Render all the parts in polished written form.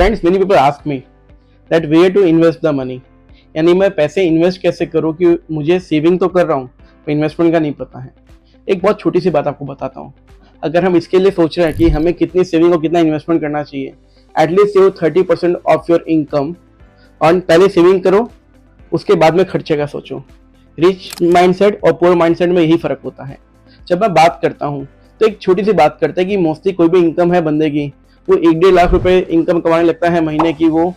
Friends, many people ask me that where to invest the money, यानी मैं पैसे invest कैसे करूँ कि मुझे सेविंग तो कर रहा हूँ पर इन्वेस्टमेंट का नहीं पता है। एक बहुत छोटी सी बात आपको बताता हूँ। अगर हम इसके लिए सोच रहे हैं कि हमें कितनी सेविंग और कितना इन्वेस्टमेंट करना चाहिए, at least save 30% of your income, और पहले सेविंग करो, उसके बाद में खर्चे का सोचो। रिच माइंडसेट और पुअर माइंडसेट में यही फर्क होता है। जब मैं बात करता हूँ तो एक छोटी सी बात करते हैं कि मोस्टली कोई भी इनकम है बंदे की, वो 1-1.5 लाख रुपए इनकम कमाने लगता है महीने की, वो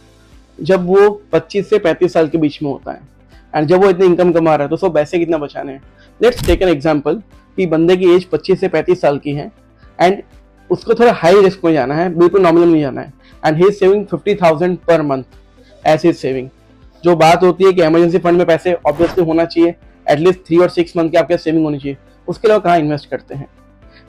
जब वो 25 से 35 साल के बीच में होता है। एंड जब वो इतनी इनकम कमा रहा है तो उसको पैसे कितना बचाने हैं। लेट्स टेक एन एग्जांपल कि बंदे की एज 25 से 35 साल की है एंड उसको थोड़ा हाई रिस्क में जाना है, बिल्कुल नॉमिनल नहीं जाना है, and he is saving 50,000 per month as his saving. जो बात होती है कि इमरजेंसी फंड में पैसे ऑब्वियसली होना चाहिए, एटलीस्ट 3 और 6 मंथ की आपके सेविंग होनी चाहिए। उसके अलावा कहाँ इन्वेस्ट करते हैं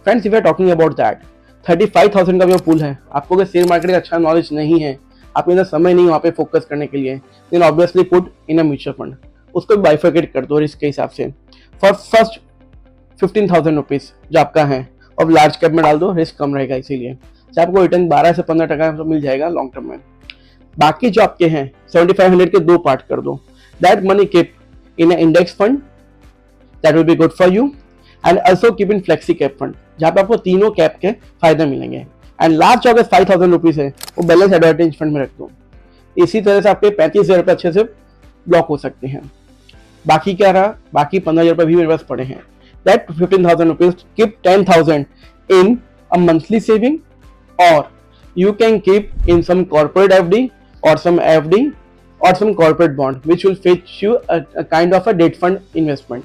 friends? If are talking about that, 35,000 का जो पूल है, आपको अगर शेयर मार्केट का अच्छा नॉलेज नहीं है, आपके अंदर समय नहीं वहाँ पे फोकस करने के लिए, then obviously put in a mutual fund. उसको बाइफर्केट कर दो रिस्क के हिसाब से। फर्स्ट 15,000 रुपीज जो आपका है और लार्ज कैप में डाल दो, रिस्क कम रहेगा, इसीलिए आपको रिटर्न 12 से 15% मिल जाएगा लॉन्ग टर्म में। बाकी जो आपके हैं 7500 के 2 पार्ट कर दो। That money keep in a index fund, that will be good for you, and also keep in flexi cap fund, जहाँ पे आपको तीनों कैप के फायदे मिलेंगे। एंड लास्ट जो अगर 5,000 रुपीज है वो बैलेंस एडवर्टाइज फंड में रख दो। इसी तरह से आपके 35,000 रुपये अच्छे से ब्लॉक हो सकते हैं। बाकी क्या रहा? बाकी 15,000 रुपये भी मेरे पास पड़े हैं। That 15,000 rupees, keep 10,000 in a monthly saving, और you can keep in some corporate FD or some FD or some corporate bond which will fetch you a kind of a debt fund investment.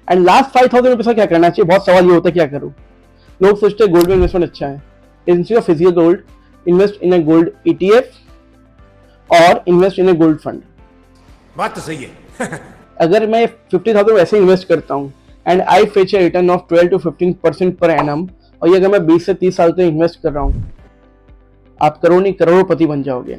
And last 5,000 रुपये का क्या करना चाहिए? बहुत सवाल ये होता है क्या करूँ। लोग सोचते हैं गोल्ड में इन्वेस्टमेंट अच्छा है। Instead of physical gold, invest in a gold ETF और invest in a gold fund. बात तो सही है। अगर मैं 50,000 वैसे इन्वेस्ट करता हूँ and I fetch A return of 12 to 15% per annum, और ये अगर मैं 20 से 30 साल तक इन्वेस्ट कर रहा हूँ, आप करोड़पति बन जाओगे।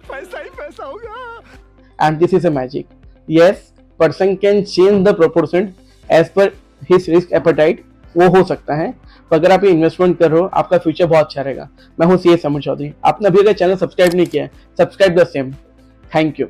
पैसा ही पैसा होगा। And this is a magic. Yes, person can change the proportion as per his risk appetite, वो हो सकता है, पर अगर आप ये इन्वेस्टमेंट कर रहे हो, आपका फ्यूचर बहुत अच्छा रहेगा। मैं हूँ CA समर चौधरी। आपने अभी अगर चैनल सब्सक्राइब नहीं किया है, subscribe the same. Thank you.